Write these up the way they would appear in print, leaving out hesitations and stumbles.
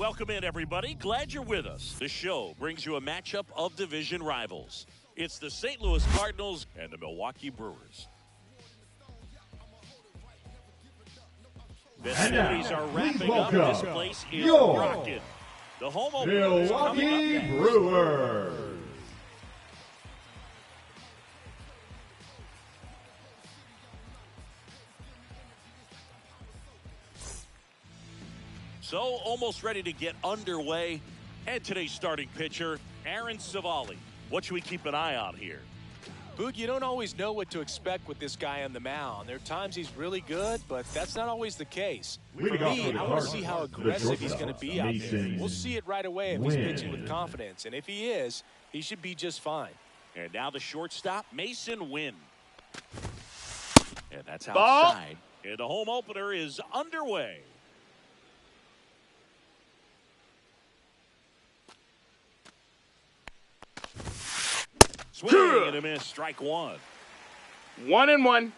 welcome in, everybody. Glad you're with us. The show brings you a matchup of division rivals. It's the St. Louis Cardinals and the Milwaukee Brewers. Festivities are wrapping up. This place is rocking. The home opener is Milwaukee Brewers. So, almost ready to get underway. And today's starting pitcher, Aaron Civale. What should we keep an eye on here? Boog, you don't always know what to expect with this guy on the mound. There are times he's really good, but that's not always the case. For me, I want to see how aggressive he's going to be out there. We'll see it right away if he's pitching with confidence. And if he is, he should be just fine. And now the shortstop, Masyn Winn. And that's outside. And the home opener is underway. Swing and a miss, strike one. 1-1.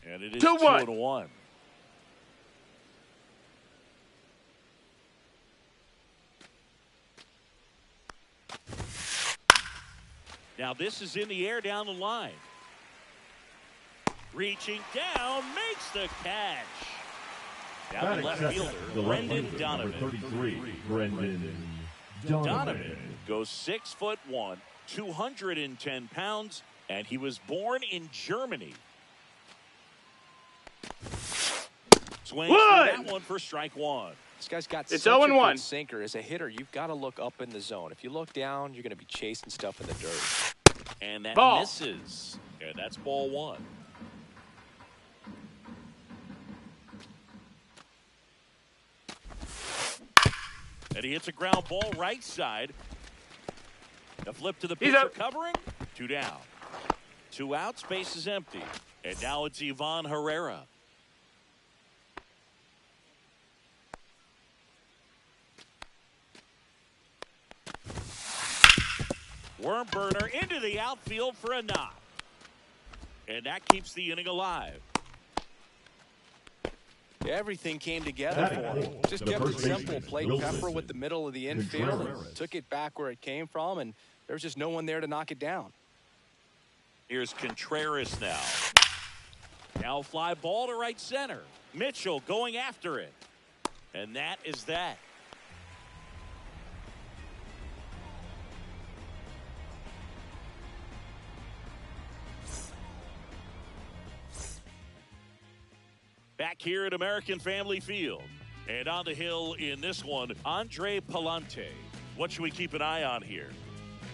And it is 2-1. 2-1. Now this is in the air down the line. Reaching down, makes the catch. Down the left fielder, Brendan Donovan. 33, Brendan Donovan goes 6'1", 210 pounds, and he was born in Germany. Swings for that one for strike one. This guy's got It's such a 0-1. good sinker. As a hitter, you've got to look up in the zone. If you look down, you're going to be chasing stuff in the dirt. And that Ball. misses. And that's ball one. And he hits a ground ball right side. The flip to the He's pitcher up. covering. 2 down. 2 outs, base is empty. And now it's Ivan Herrera. Worm burner into the outfield for a knock. And that keeps the inning alive. Everything came together for him. Just kept it simple. Played Pepper with the middle of the infield and took it back where it came from, and there was just no one there to knock it down. Here's Contreras now. Now fly ball to right center. Mitchell going after it. And that is that. Back here at American Family Field. And on the hill in this one, Andre Pallante. What should we keep an eye on here?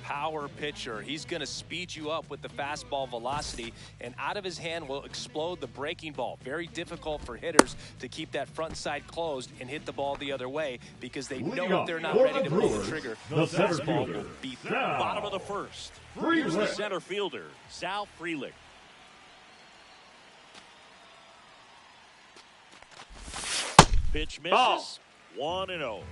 Power pitcher. He's going to speed you up with the fastball velocity, and out of his hand will explode the breaking ball. Very difficult for hitters to keep that front side closed and hit the ball the other way because they know if they're not ready to pull the trigger, the fastball will beat them. Bottom of the first. Here's the center fielder, Sal Frelick. Pitch misses. 1-0.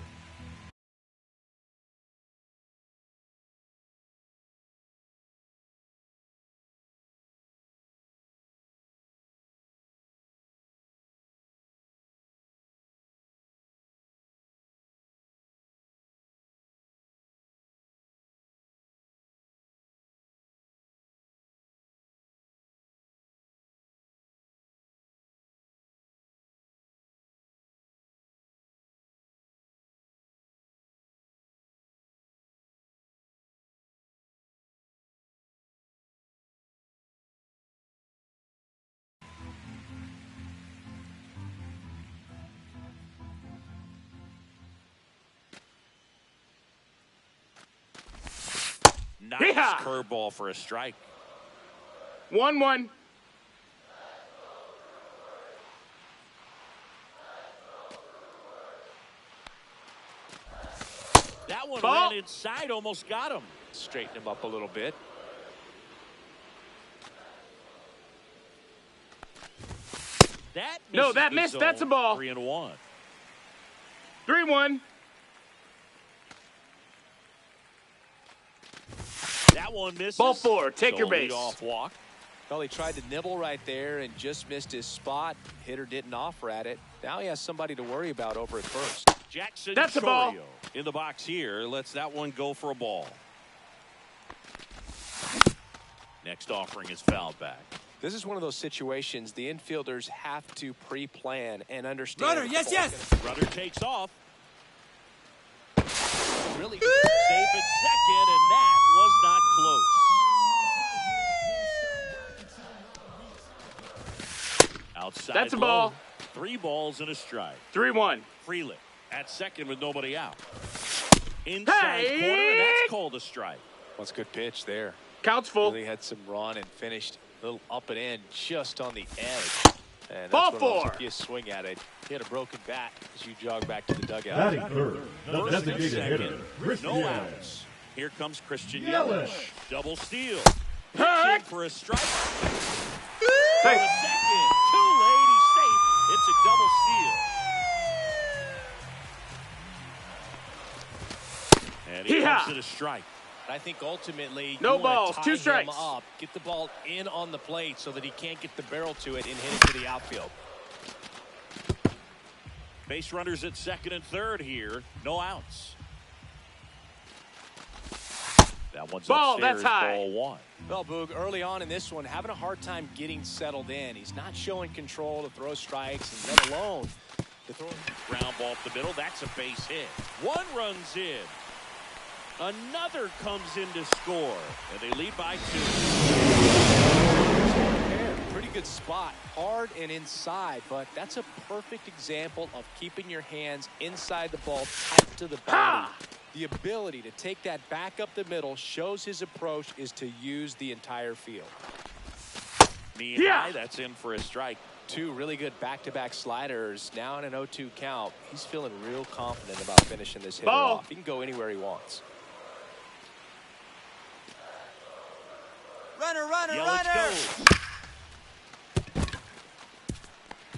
Nice curveball for a strike. 1-1. That one Ball. ran inside, almost got him. Straighten him up a little bit. That No, misses that the missed. zone. That's a ball. 3-1. 3-1. That one misses. Ball 4. Take So your base. leadoff walk. Well, he tried to nibble right there and just missed his spot. Hitter didn't offer at it. Now he has somebody to worry about over at first. Jackson That's a ball. Chourio in the box here. Lets that one go for a ball. Next offering is fouled back. This is one of those situations the infielders have to pre-plan and understand. Runner, yes, yes. Runner takes off. Really Safe at second, and that was not close. Outside That's a low. ball. 3 balls and a strike. 3-1. Freeland at second with nobody out. Inside Hey! corner, and that's called a strike. That's a good pitch there. Counts full. Really had some run and finished a little up and in just on the edge. And that's Ball one of those, 4. if you swing at it, he had a broken bat as you jog back to the dugout. Batting third, the First and designated hitter, second, Christian no outs. Here comes Christian Yelich. Yelich. Double steal. Hey! Pitching for a strike. For Hey. the second. Too late. He's safe. It's a double steal. And he Hee-haw. comes to a strike. I think ultimately No you wanna balls, tie 2 him strikes. up, get the ball in on the plate so that he can't get the barrel to it and hit it to the outfield. Base runners at second and third here. No outs. That one's Ball, upstairs. that's high. Ball 1. Well, Boog, early on in this one, having a hard time getting settled in. He's not showing control to throw strikes, and let alone to throw. Ground ball up the middle. That's a base hit. 1 runs in. Another comes in to score. And they lead by 2. Pretty good spot, hard and inside, but that's a perfect example of keeping your hands inside the ball, tight to the body. The ability to take that back up the middle shows his approach is to use the entire field. Knee Yeah. high. That's in for a strike. 2 really good back-to-back sliders. Now in an 0-2 count. He's feeling real confident about finishing this hitter Ball. off. He can go anywhere he wants. Runner, runner, Yelich runner. goes.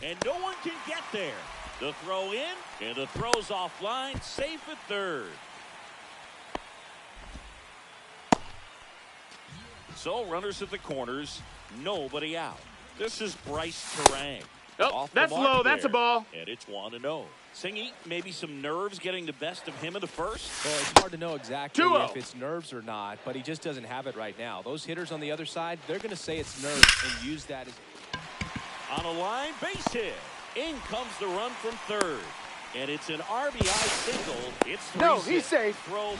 And no one can get there. The throw in, and the throw's offline. Safe at third. So runners at the corners, nobody out. This is Bryce Terang. Oh, Off the that's mark low. That's a there. ball. And it's 1-0. Singy, maybe some nerves getting the best of him in the first. Well, it's hard to know exactly 2-0. if it's nerves or not, but he just doesn't have it right now. Those hitters on the other side, they're going to say it's nerves and use that as. On a line, base hit. In comes the run from third. And it's an RBI single. It's 3-6. No, he's safe. Throw.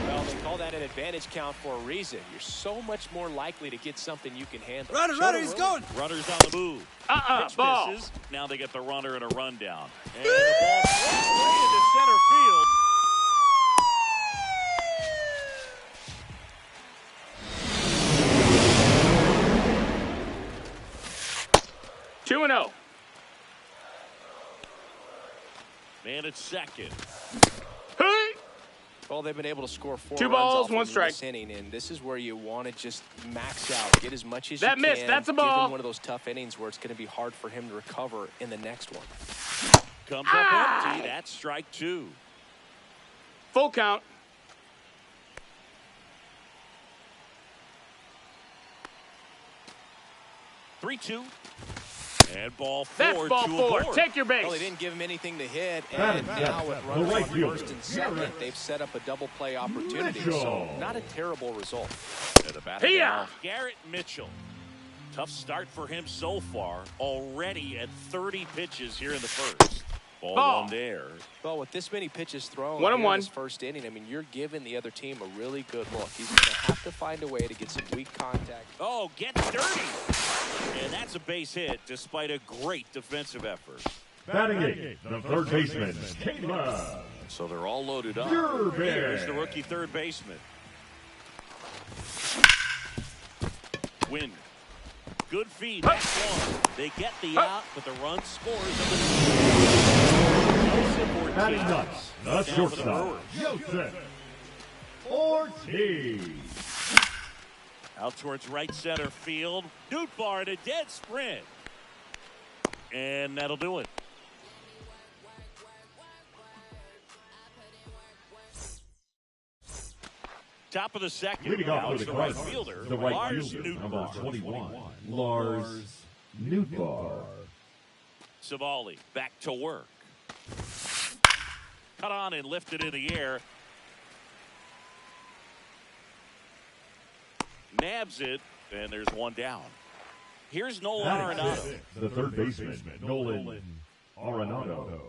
Well, they call that an advantage count for a reason. You're so much more likely to get something you can handle. Runner, runner, he's going. Runners on the move. Pitch Ball. misses. Now they get the runner and a rundown. And the ball flies way into center field. Two and 0. Man at second. Hey! Well, they've been able to score 4 2 runs balls, off 1 of strike. this inning, and this is where you want to just max out, get as much as That you missed. can. That's a Give ball. him one of those tough innings where it's going to be hard for him to recover in the next one. Comes up empty. That's strike 2. Full count. Three, 2. And ball 4 That's ball to 4. a board. Take your base. Well, they didn't give him anything to hit, Batting and now with seventh, runners the right on fielder, first and second, Garrett they've set up a double play opportunity. Mitchell. So not a terrible result. To the batter Hey-ya. now, Garrett Mitchell. Tough start for him so far. Already at 30 pitches here in the first. Ball 1 there. Well, with this many pitches thrown 1 and here in 1. this first inning, I mean, you're giving the other team a really good look. He's going to have to find a way to get some weak contact. Oh, gets dirty. And that's a base hit despite a great defensive effort. Batting eighth, the third baseman, Caleb. So they're all loaded up. Urban. Here's the rookie third baseman. Win. Good feed. That's 1. They get the out, but the run scores. Batting ninth, the Down for the shortstop, Brewers. Joseph Ortiz. Out towards right center field. Nootbaar in a dead sprint. And that'll do it. Top of the second. Leading off Now for it's the the right Cardinals, fielder, the right Lars fielder, number Nootbaar. 21, Lars Nootbaar. Savali back to work. Cut on and lifted in the air. Nabs it, and there's one down. Here's Nolan Arenado. The third baseman, Nolan Arenado.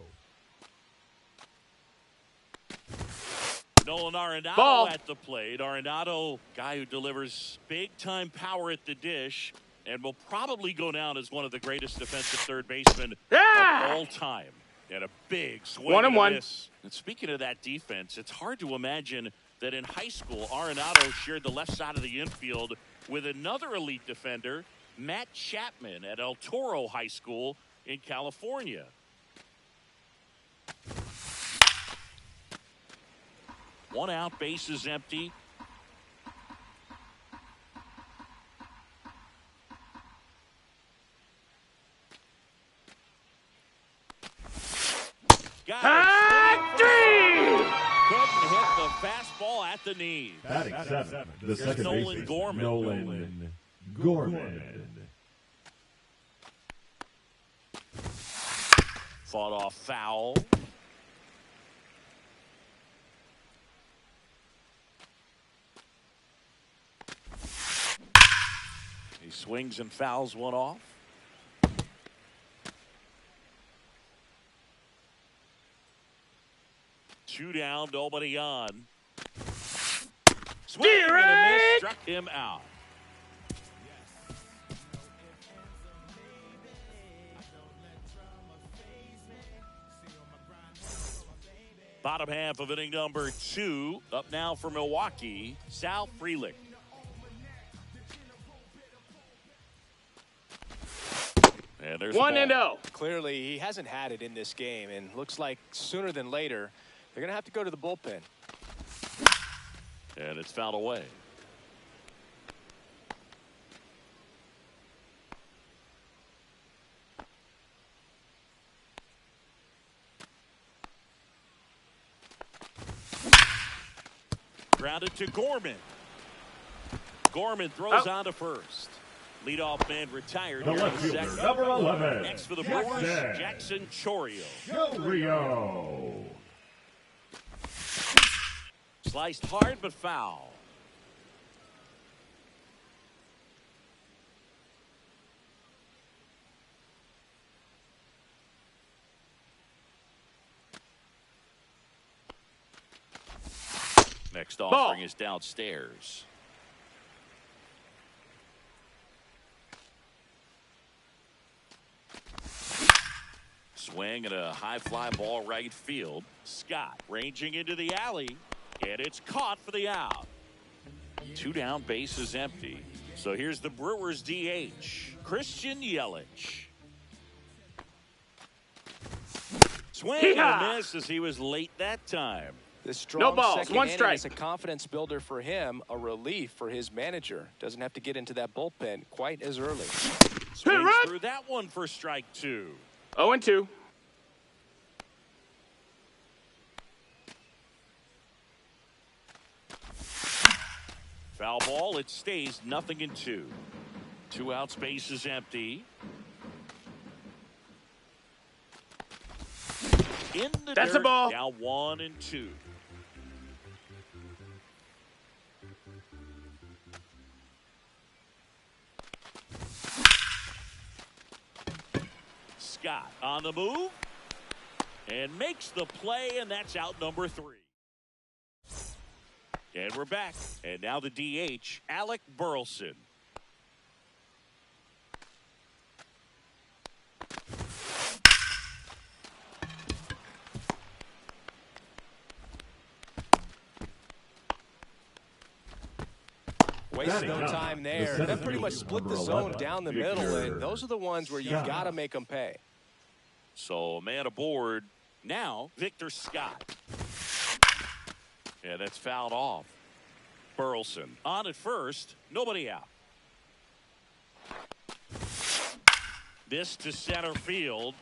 Nolan Arenado Ball. at the plate. Arenado, guy who delivers big-time power at the dish and will probably go down as one of the greatest defensive third basemen of all time. And a big swing 1 and 1. miss. And speaking of that defense, it's hard to imagine that in high school, Arenado shared the left side of the infield with another elite defender, Matt Chapman at El Toro High School in California. One out, base is empty. Hot three! Couldn't hit the fastball at the knee. Batting seven, the second Nolan baseman, Gorman. Nolan Gorman. Fought off foul. He swings and fouls one off. Two down, nobody on. Swing and a miss, struck him out. Bottom half of inning number 2. Up now for Milwaukee, Sal Frelick. And there's 1-0. Clearly, he hasn't had it in this game, and looks like sooner than later, they're going to have to go to the bullpen. And it's fouled away. Grounded to Gorman. Gorman throws on to first. Leadoff man retired The here in left the fielder, second. number 11, Next for the Brewers, Jackson Chourio. Chourio. Sliced hard but foul. Next offering is downstairs. Swing and a high fly ball right field. Scott ranging into the alley, and it's caught for the out. 2 down, base is empty. So here's the Brewers DH, Christian Yelich. Swing and a miss as he was late that time. This strong No balls, second 1 inning strike. is a confidence builder for him, a relief for his manager. Doesn't have to get into that bullpen quite as early. Swings through that one for strike 2. 0-2. Foul ball, it stays 0-2. 2 outs, base is empty. In the That's dirt, a ball. now 1-2. Scott on the move and makes the play, and that's out number 3. And we're back. And now the DH, Alec Burleson. Waste no time there. That pretty much split the zone down the middle, and those are the ones where you've got to make them pay. So a man aboard now, Victor Scott. Yeah, that's fouled off. Burleson on at first, nobody out. This to center field.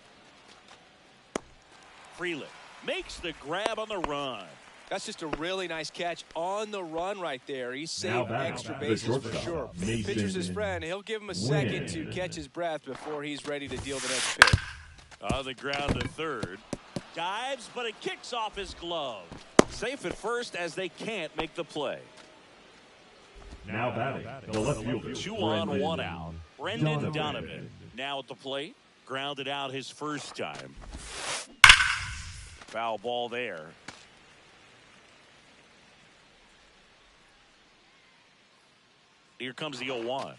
Frelick makes the grab on the run. That's just a really nice catch on the run right there. He's saved extra the bases for shortstop, sure. Mason Pitcher's his friend. He'll give him a second to catch his breath before he's ready to deal the next pitch. On the ground to third. Dives, but it kicks off his glove. Safe at first as they can't make the play. Now batting, the left fielder. 2 on, 1 out. Brendan Donovan now at the plate. Grounded out his first time. Foul ball there. Here comes the 0-1.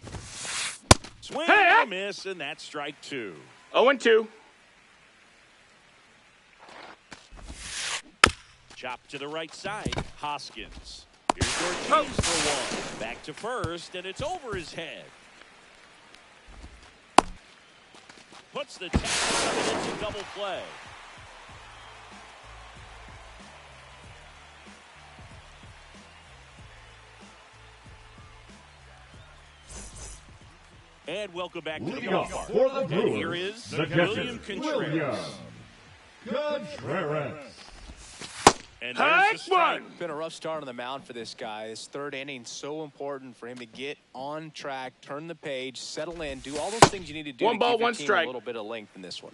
Swing and a miss, and that's strike 2. 0-2. Chop to the right side. Hoskins. Here's Ortiz for 1. Back to first, and it's over his head. Puts the tag on it into double play. And welcome back to the Leading off ballpark. for the Brewers, And here is the William catcher, Contreras. William Contreras. And there's the strike. Been a rough start on the mound for this guy. This third inning so important for him to get on track, turn the page, settle in, do all those things you need to do One to ball, give your one team strike. a little bit of length in this one.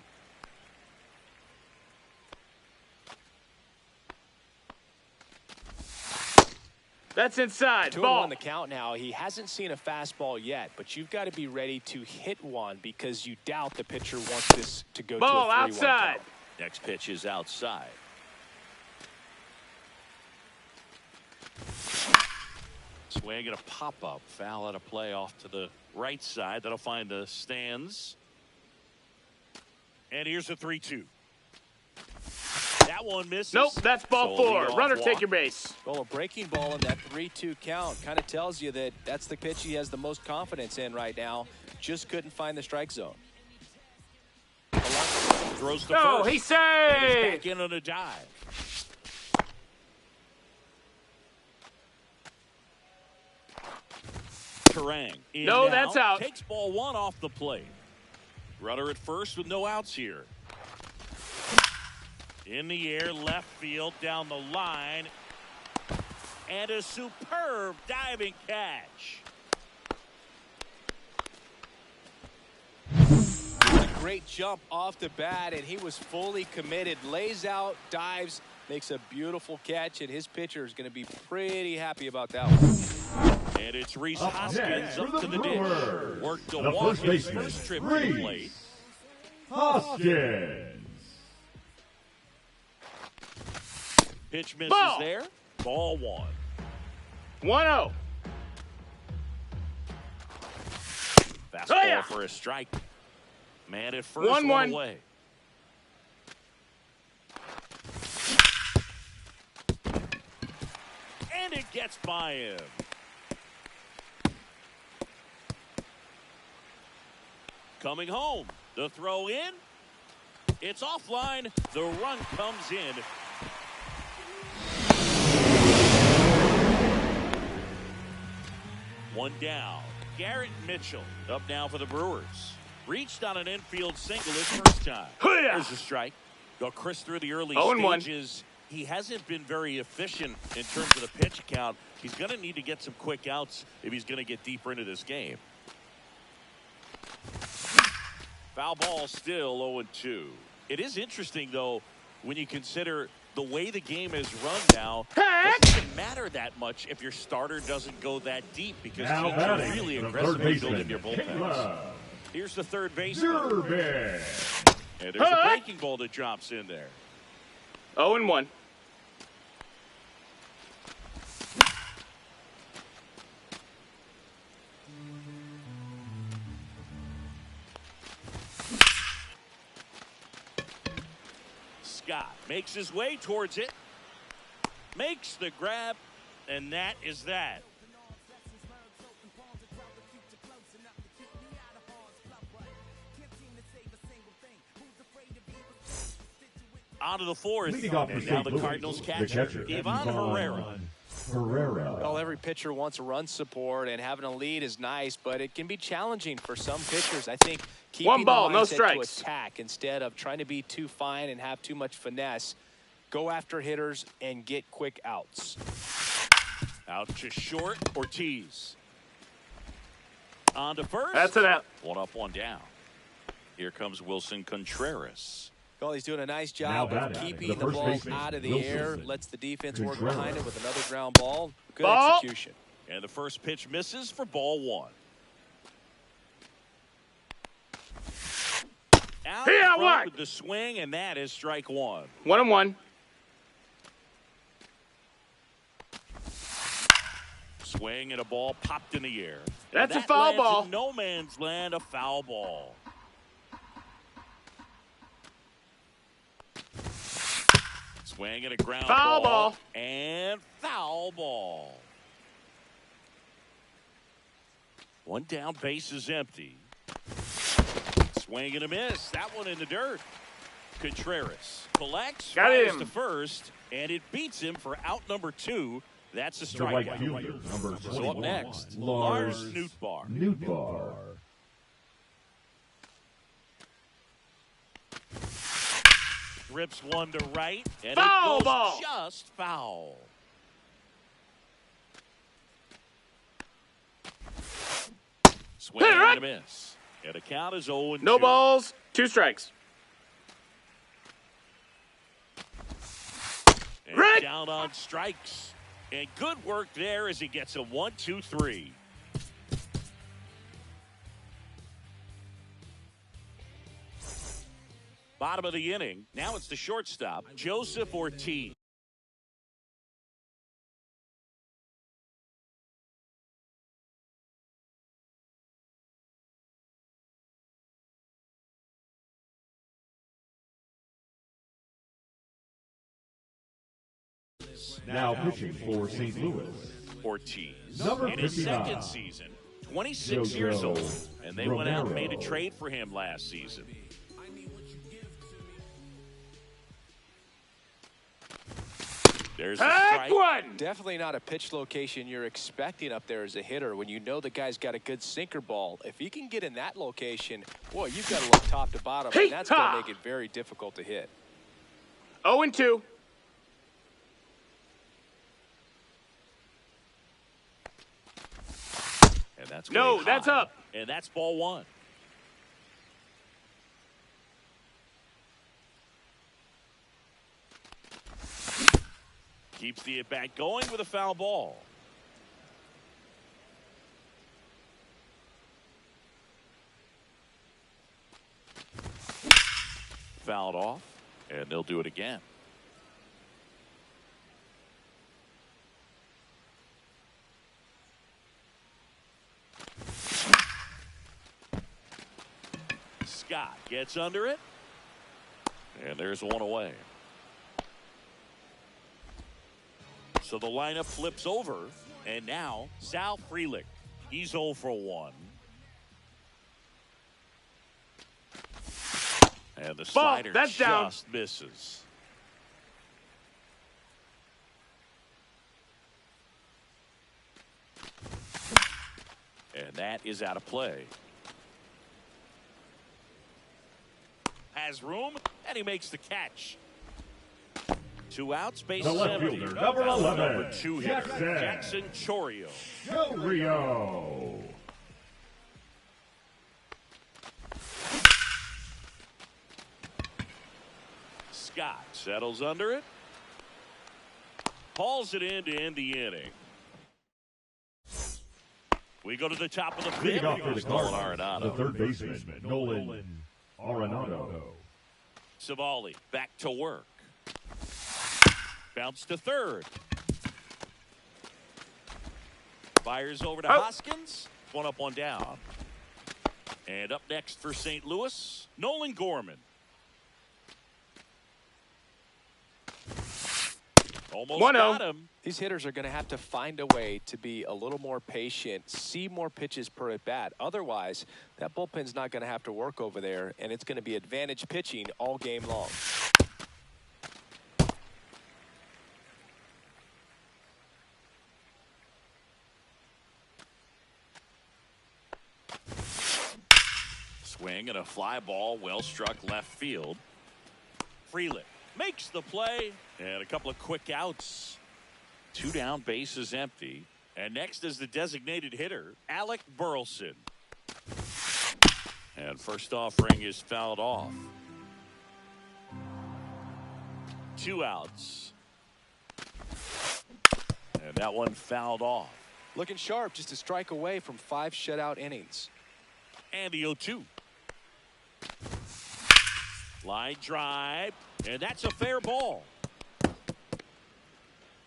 That's inside. 2-1 Ball. the count now. He hasn't seen a fastball yet, but you've got to be ready to hit one because you doubt the pitcher wants this to go Ball to a 3-1 outside. count. Next pitch is outside. Swing and a pop-up. Foul out of play off to the right side. That'll find the stands. And here's a 3-2. That one misses. Nope, that's ball So a 4. leadoff Runner, walk. take your base. Well, a breaking ball in that 3-2 count kind of tells you that that's the pitch he has the most confidence in right now. Just couldn't find the strike zone. Throws to No, first. he And saved. he's back in on a dive. Terang. in No, now. that's out. Takes ball 1 off the plate. Runner at first with no outs here. In the air, left field, down the line. And a superb diving catch. Great jump off the bat, and he was fully committed. Lays out, dives, makes a beautiful catch, and his pitcher is going to be pretty happy about that one. And it's Reese Up Hoskins next up for to the the dish. Brewers, Worked to the walk first his baseman, first trip to the plate. Reese Hoskins. Pitch misses Ball. there. Ball 1. 1-0. Fastball Oh, yeah. for a strike. Man at first, 1-1. one away. And it gets by him. Coming home. The throw in. It's offline. The run comes in. One down. Garrett Mitchell up now for the Brewers. Reached on an infield single his first time. Hoo-yah! There's a strike. Go Chris through the early 0-1. stages. He hasn't been very efficient in terms of the pitch count. He's going to need to get some quick outs if he's going to get deeper into this game. Foul ball still 0-2. It is interesting, though, when you consider the way the game is run now. It doesn't even matter that much if your starter doesn't go that deep because Now teams are batting, really the aggressive third in baseman, building your bullpens. Caleb Here's the third baseman. Durbin. And there's a breaking ball that drops in there. 0-1. Scott makes his way towards it. Makes the grab. And that is that. Out of the fourth. Leading off And for now St. the Louis, Cardinals the catcher, catcher, Ivan Herrera. Herrera. Well, every pitcher wants a run support, and having a lead is nice, but it can be challenging for some pitchers. I think keeping One ball, the no mindset strikes. to attack instead of trying to be too fine and have too much finesse go after hitters, and get quick outs. Out to short, Ortiz. On to first. That's an out. One up, one down. Here comes Wilson Contreras. Well, he's doing a nice job Now of batting, keeping the the first ball baseman, out of the Wilson air, lets the defense work Contreras. behind it with another ground ball. Good Ball. execution. And the first pitch misses for ball one. Out Here, in front what? with the swing, and that is strike one. 1-1. Swing and a ball popped in the air. That's And a foul lands ball. in no man's land, a foul ball. Swing and a ground Foul ball. And foul ball. One down, base is empty. Swing and a miss. That one in the dirt. Contreras collects, Got fires him. to first, and it beats him for out number 2. That's a The right strikeout. fielder, number So up 21, next, Lars Lars Nootbaar. Nootbaar. Rips one to right, and Foul it goes ball. just foul. Swing Hit it right. and a miss. And the count is 0-2. No balls, 2 strikes. And Right. down on strikes. And good work there as he gets a 1-2-3. Bottom of the inning. Now it's the shortstop, Joseph Ortiz. Now pitching for St. Louis, Ortiz Number in his 59. second season, 26 Jojo years old, and they went out and made a Romero. trade for him last season. There's a Heck strike. one. Definitely not a pitch location you're expecting up there as a hitter when you know the guy's got a good sinker ball. If he can get in that location, boy, you've got to look top to bottom, and that's going to make it very difficult to hit. 0-2. And that's No, way that's high. up. And that's ball one. Keeps the at-bat going with a foul ball. Fouled off, and they'll do it again. Scott gets under it, and there's one away. So the lineup flips over, and now Sal Frelick. He's 0 for 1. And the slider that's down. just misses. And that is out of play. Has room, and he makes the catch. 2 outs, base The left empty. fielder, number 11, Number 2 hitter, Jackson. Jackson Chorio. Del Rio. Scott settles under it. Hauls it in to end the inning. We go to the top of the Leading fifth. off for the Nolan Cardinals, the Arenado. third baseman, Nolan Arenado. Savali back to work. Bounce to third. Fires over to Out. Hoskins. 1 up, 1 down. And up next for St. Louis, Nolan Gorman. Almost 1-0. got him. These hitters are going to have to find a way to be a little more patient, see more pitches per at bat. Otherwise, that bullpen's not going to have to work over there, and it's going to be advantage pitching all game long. Swing and a fly ball, well struck left field. Frelick makes the play, and a couple of quick outs. 2 down, bases empty. And next is the designated hitter, Alec Burleson. And first offering is fouled off. 2 outs. And that one fouled off. Looking sharp, just a strike away from 5 shutout innings. And the 0-2. Line drive, and that's a fair ball.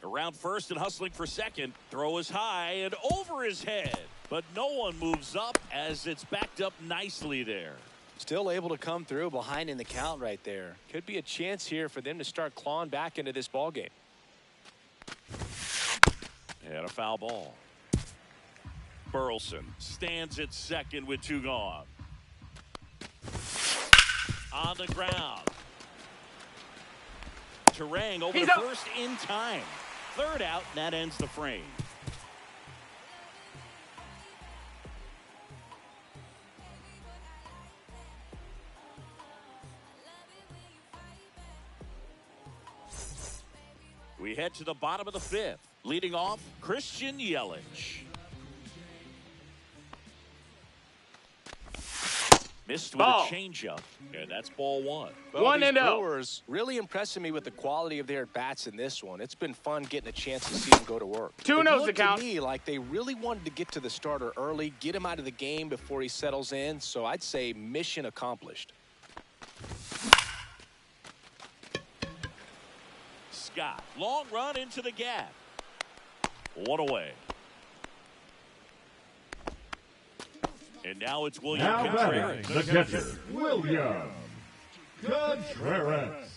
Around first and hustling for second. Throw is high and over his head. But no one moves up as it's backed up nicely there. Still able to come through behind in the count right there. Could be a chance here for them to start clawing back into this ball game. And a foul ball. Burleson stands at second with 2 gone. On the ground. Turang over to first in time. 3rd out, and that ends the frame. We head to the bottom of the 5th. Leading off, Christian Yelich. Missed with a changeup, and that's ball 1. Well, these Brewers really impressing me with the quality of their at-bats in this one. It's been fun getting a chance to see them go to work. 2-0's the count. To me, like they really wanted to get to the starter early, get him out of the game before he settles in. So I'd say mission accomplished. Scott, long run into the gap. 1 away. And now it's William Contreras. The catcher, William Contreras.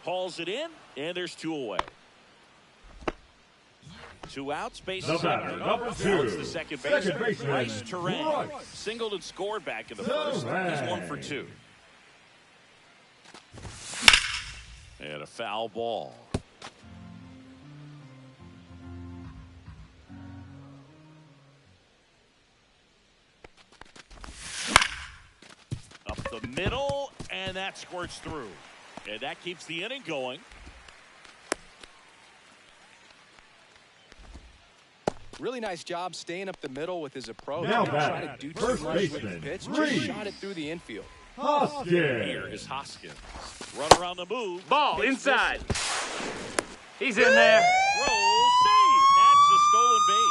Hauls it in, and there's 2 away. 2 outs, bases empty. Number 2. It's the second baseman, Bryce Turang. Singled and scored back in the first. He's 1 for 2. And a foul ball. Up the middle, and that squirts through. And that keeps the inning going. Really nice job staying up the middle with his approach. Now Didn't try to do too first much with baseman, the pitch. Reed. Just shot it through the infield. Hoskins. Here is Hoskins. Run around the move. Ball Pitch inside. misses. He's in there. Throw save. That's a stolen base.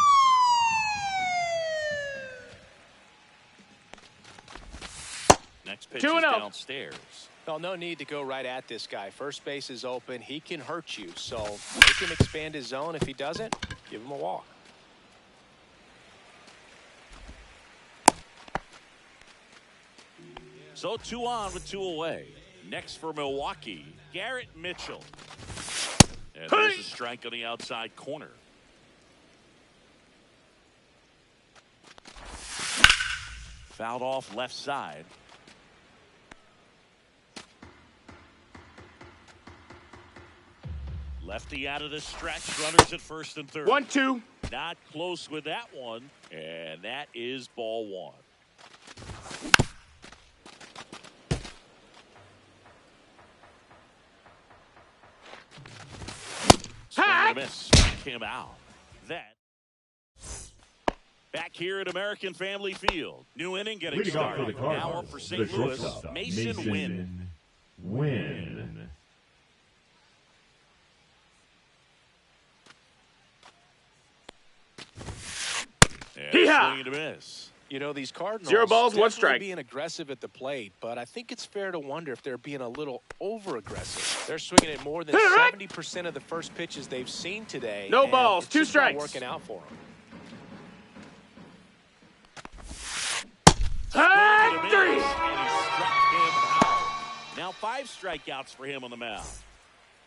Next pitch is 2-0. downstairs. Well, no need to go right at this guy. First base is open. He can hurt you. So he can expand his zone. If he doesn't, give him a walk. So 2 on with 2 away. Next for Milwaukee, Garrett Mitchell. And there's a strike on the outside corner. Fouled off left side. Lefty out of the stretch. Runners at first and third. 1-2. Not close with that one. And that is ball 1. Swing and a miss. Struck him out. That. Back here at American Family Field. New inning getting Leading off for started. the Now Cardinals, up for the St. Louis, shortstop, Mason Wynn. Wynn. And Hee-haw! swing and a miss. You know, these Cardinals 0 balls, 1 definitely strike. being aggressive at the plate, but I think it's fair to wonder if they're being a little over-aggressive. They're swinging at more than 70% of the first pitches they've seen today. No and balls, it's 2 just not strikes. working out for them. And a miss, 3. and he struck him out. Now 5 strikeouts for him on the mound.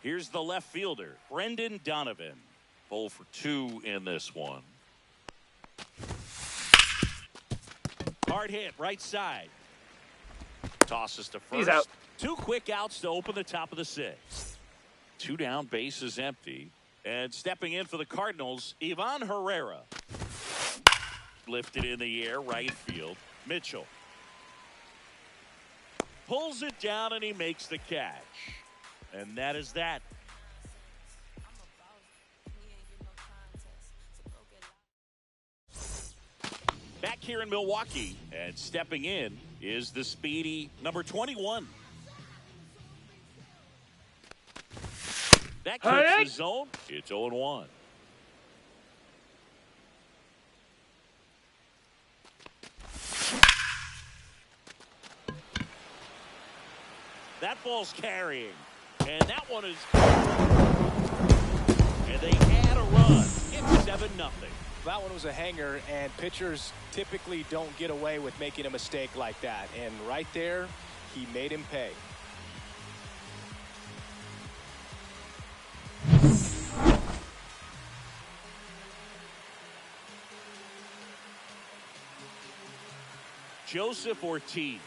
Here's the left fielder, Brendan Donovan. 0 for 2 in this one. Hard hit, right side. Tosses to first. He's out. 2 quick outs to open the top of the 6th. 2 down, bases empty. And stepping in for the Cardinals, Ivan Herrera. Lifted in the air, right field. Mitchell pulls it down and he makes the catch. And that is that. Back here in Milwaukee, and stepping in is the speedy number 21. That clips the zone. It's 0-1. That ball's carrying. And that one is... And they add a run. It's 7-0. That one was a hanger, and pitchers typically don't get away with making a mistake like that. And right there, he made him pay. Joseph Ortiz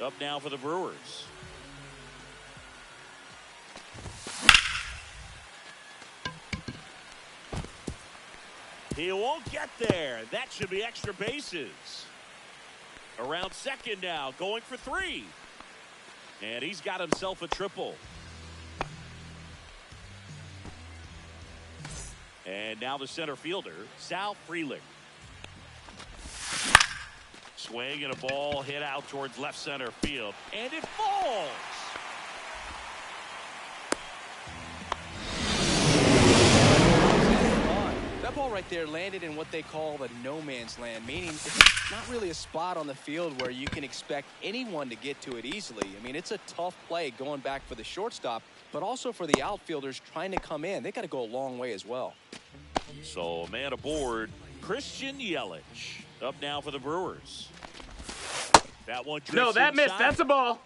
up now for the Brewers. He won't get there. That should be extra bases. Around second now, going for 3. And he's got himself a triple. And now the center fielder, Sal Frelick. Swing and a ball hit out towards left center field. And it falls. That ball right there landed in what they call the no man's land, meaning it's not really a spot on the field where you can expect anyone to get to it easily. I mean, it's a tough play going back for the shortstop, but also for the outfielders trying to come in. They got to go a long way as well. So, man aboard, Christian Yelich up now for the Brewers. That one drifts No, that inside. missed. That's a ball.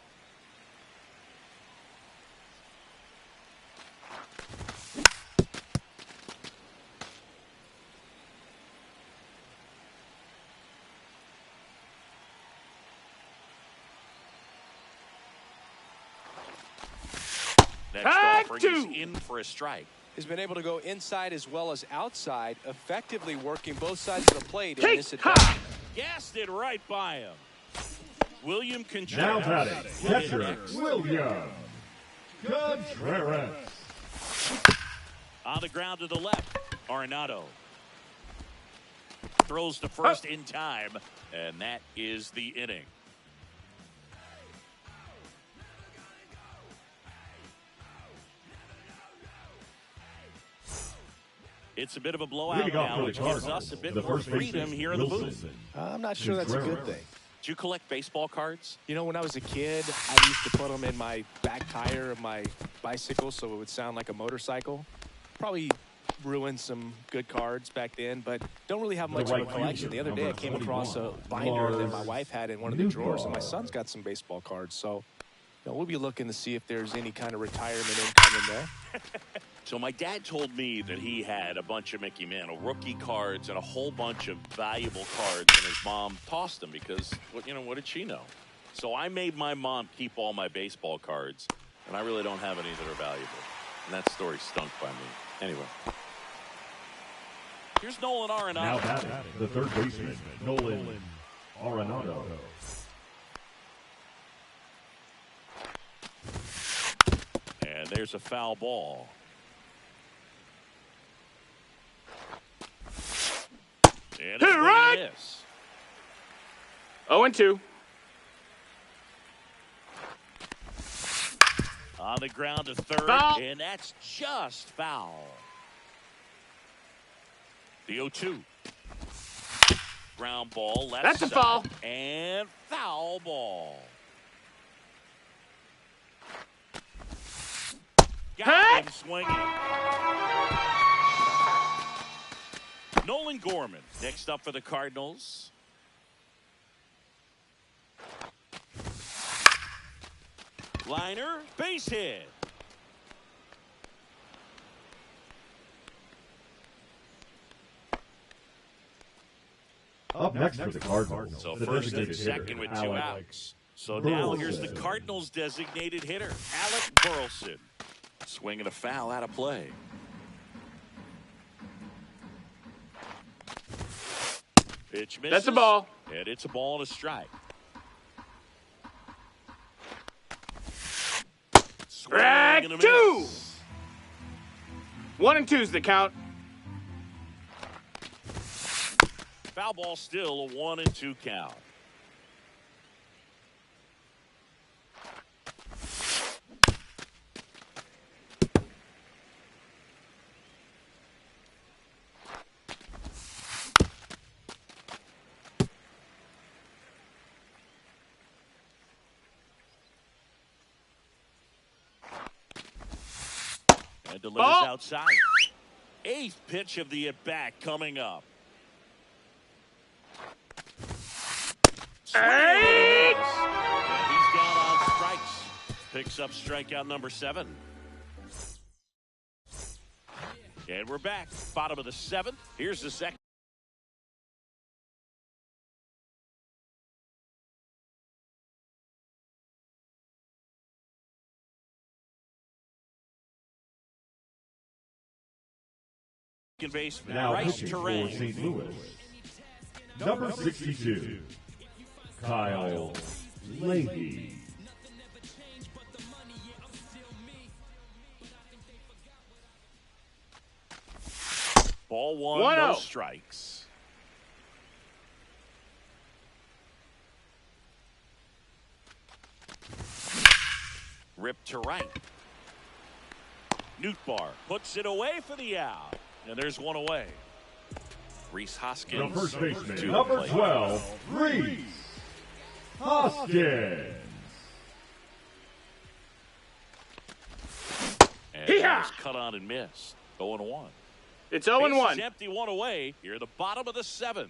Next Tag offering two. is in for a strike. He's been able to go inside as well as outside, effectively working both sides of the plate in this Take attack. ha! Gassed it right by him. William Now Contreras. batting, catcher William Contreras. On the ground to the left, Arenado throws to first in time, and that is the inning. It's a bit of a blowout Leading off now, for the which gives Cardinals, us a bit the more first freedom baseman, here in the Wilson. booth. I'm not sure that's a good thing. Do you collect baseball cards? You know, when I was a kid, I used to put them in my back tire of my bicycle so it would sound like a motorcycle. Probably ruined some good cards back then, but don't really have much of a right collection. fielder, The other day I number came across a 21, binder that my Lars wife had in one of the drawers, and my Nootbaar. son's got some baseball cards. So, you know, we'll be looking to see if there's any kind of retirement income in there. So my dad told me that he had a bunch of Mickey Mantle rookie cards and a whole bunch of valuable cards, and his mom tossed them because, what did she know? So I made my mom keep all my baseball cards, and I really don't have any that are valuable. And that story stunk by me. Anyway. Here's Nolan Now Arenado. batting, the third baseman Nolan Arenado. And there's a foul ball. And it's Right. a miss. 0-2. On the ground to third, Foul. and that's just foul. The 0-2. Ground ball, left That's a side, foul. and foul ball. Got Hey. him swinging. Nolan Gorman next up for the Cardinals. Liner, base hit. Up next for the Cardinals, So the first and designated second hitter, with 2 Alex outs. So now here's the Burleson. Cardinals designated hitter, Alec Burleson. Swinging a foul out of play. Pitch misses. That's a ball. And it's a ball and a strike. Strike Swing and a two. miss. 1 and 2's the count. Foul ball still, a 1 and 2 count. And delivers Ball. outside. 8th pitch of the at-bat coming up. Swing and a miss. And he's down on strikes. Picks up strikeout number 7. And we're back. Bottom of the 7th. Here's the second. Baseman, Now Bryce pitching for Terrain. St. Louis. Number 62, Kyle Leahy. Ball 1, 1-0. no strikes. Ripped to right. Nootbaar puts it away for the out. And there's one away. Reese The Hoskins first to baseman, the number plate. 12, Reese Hoskins. And Hee-haw! that was cut on and missed. 0-1. It's 0 and Bases 1. empty, one away. Here at the bottom of the 7th.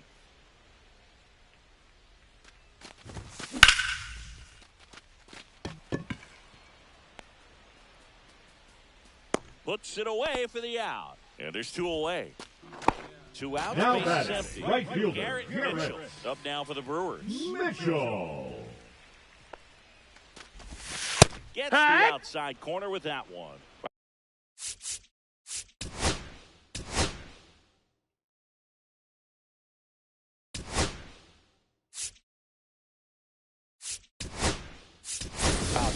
Puts it away for the out. And there's 2 away. 2 outs, Now bases batting, empty. right fielder, Garrett Garrett Mitchell up now for the Brewers. Mitchell. Gets the Hey! outside corner with that one.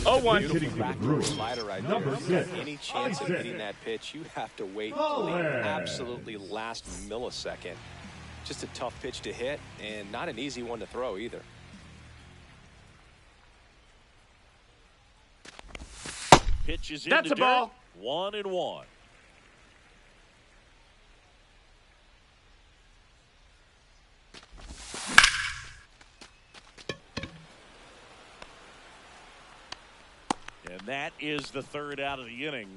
Oh, 1. Hitting for the Backdoor Brewers. slider right Number there. If 6, you got any chance of Isaac hitting that pitch, you have to wait till the Mullins. absolutely last millisecond. Just a tough pitch to hit and not an easy one to throw either. Pitches in That's the a ball. dirt. 1-1. And that is the 3rd out of the inning.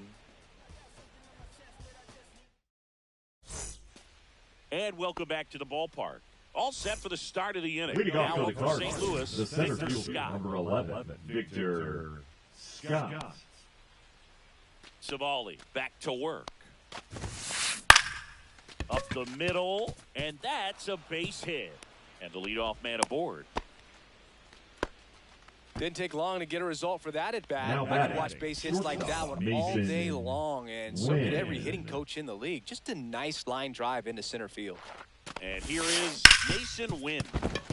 And welcome back to the ballpark. All set for the start of the inning. Leading Now off for up the for St. Cardinals, Louis, the center Victor fielder, Scott. number 11, Victor Scott. Savali back to work. Up the middle, and that's a base hit. And the leadoff man aboard. Didn't take long to get a result for that at bat. Now I could batting, watch base hits like that one all Mason day long, and so did every Wynn. hitting coach in the league. Just a nice line drive into center field. And here is Mason Wynn.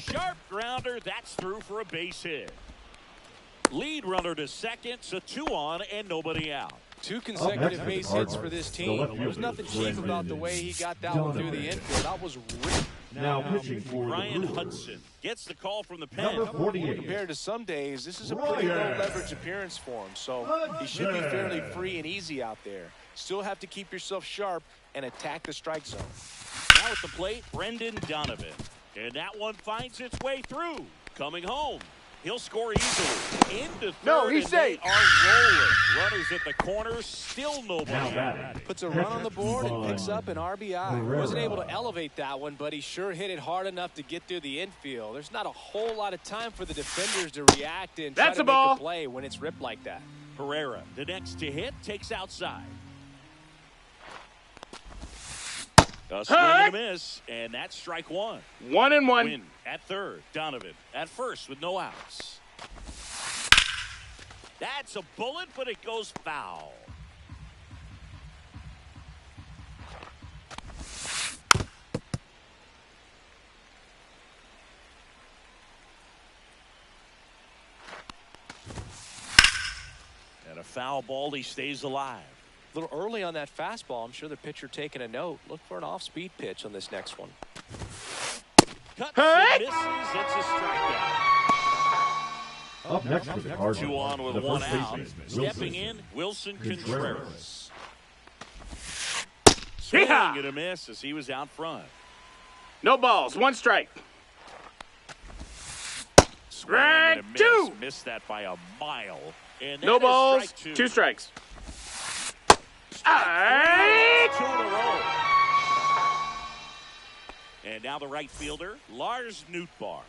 Sharp grounder, that's through for a base hit. Lead runner to second, so 2 on and nobody out. 2 next consecutive for the base hits for Cardinals, this the team. left There's fielder, nothing cheap about the way he got that one through the Donovan. infield. That was ripped. Now pitching for the Ryan Brewers, Hudson gets the call from the number pen. 48, Compared to some days, this is a pretty low Ryan leverage appearance for him. So he should be fairly Hudson. free and easy out there. Still have to keep yourself sharp and attack the strike zone. Now at the plate, Brendan Donovan. And that one finds its way through. Coming home. He'll score easily. Into third, No, he's and they safe. are rolling. Runners at the corner, still nobody now out. batting, Puts a run on the board and picks Ivan up an RBI. Pereira. Wasn't able to elevate that one, but he sure hit it hard enough to get through the infield. There's not a whole lot of time for the defenders to react and try That's to a make ball. a play when it's ripped like that. Pereira, the next to hit, takes outside. A swing and a miss, and that's strike 1. 1 and 1. Win at third. Donovan at first with no outs. That's a bullet, but it goes foul. a foul ball. He stays alive. A little early on that fastball. I'm sure the pitcher taking a note. Look for an off-speed pitch on this next one. Cuts and misses. It's a strikeout. Up next for the Cardinals, 2 on with the 1 first out. baseman, Stepping in, Wilson Contreras. Contreras. Swing Yeehaw! and a miss as he was out front. No balls. 1 strike. Swing and a miss. Strike 2. Missed that by a mile. And No that is balls. strike 2 strikes. 2 in a row. And now the right fielder, Lars Nootbaar.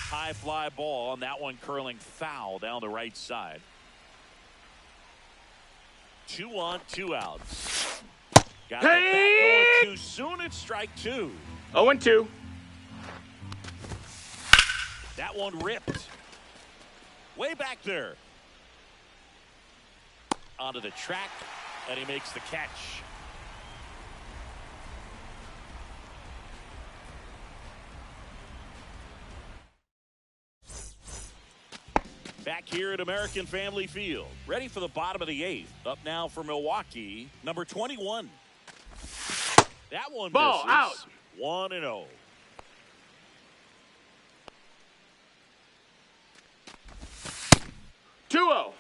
High fly ball, and that one curling foul down the right side. 2 on, 2 outs. Got the bat going too soon. It's strike 2. 0-2. That one ripped. Way back there. Onto the track, and he makes the catch. Back here at American Family Field. Ready for the bottom of the 8th. Up now for Milwaukee, number 21. That one Ball misses. out. 1-0. Two-0.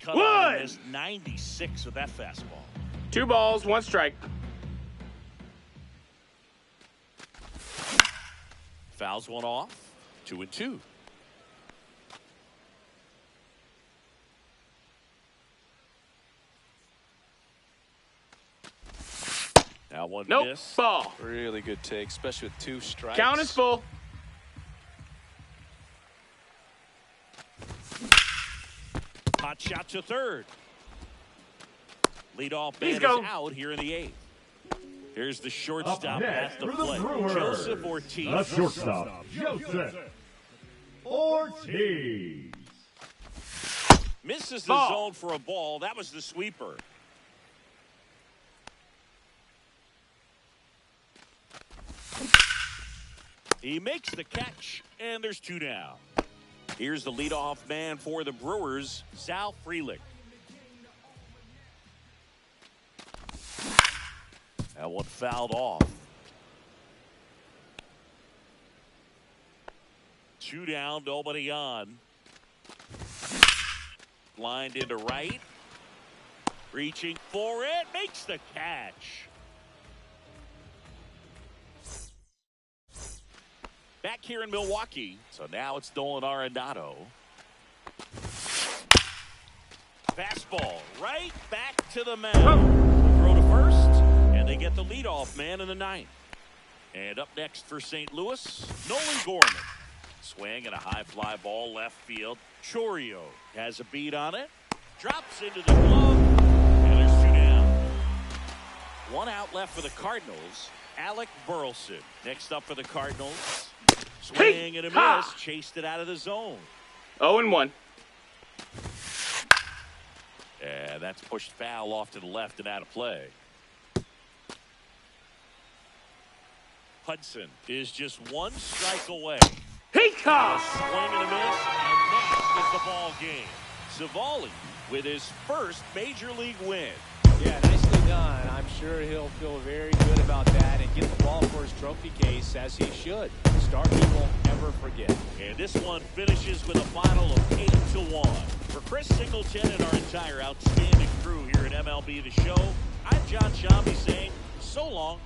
Cut One. on and missed 96 with that fastball. 2 balls. 1 strike. Fouls one off. 2-2. Now one Nope. miss. Ball. Really good take, especially with 2 strikes. Count is full. Hot shot to third. Leadoff Let's man go. is out here in the 8th. Here's the Up shortstop next at the for the plate. Brewers, Joseph Ortiz. the shortstop, Joseph Ortiz. Misses the Ball. zone for a ball. That was the sweeper. He makes the catch, and there's 2 down. Here's the leadoff man for the Brewers, Sal Frelick. That one fouled off. 2 down, nobody on. Lined into right. Reaching for it, makes the catch. Back here in Milwaukee, so now it's Nolan Arenado. Fastball right back to the mound. Throw to first, and they get the leadoff man in the 9th. And up next for St. Louis, Nolan Gorman. Swing and a high fly ball left field. Chourio has a beat on it. Drops into the glove, and there's 2 down. 1 out left for the Cardinals. Alec Burleson next up for the Cardinals. Swing and a miss. Chased it out of the zone. 0-1. And that's pushed foul off to the left and out of play. Hudson is just 1 strike away. He A caught. swing and a miss, and that is the ball game. Savali with his first major league win. Yeah, nicely done. I'm sure he'll feel very good about that and get the ball for his trophy case, as he should. Start he won't ever forget. And this one finishes with a final of 8-1. For Chris Singleton and our entire outstanding crew here at MLB The Show, I'm John Shambi saying so long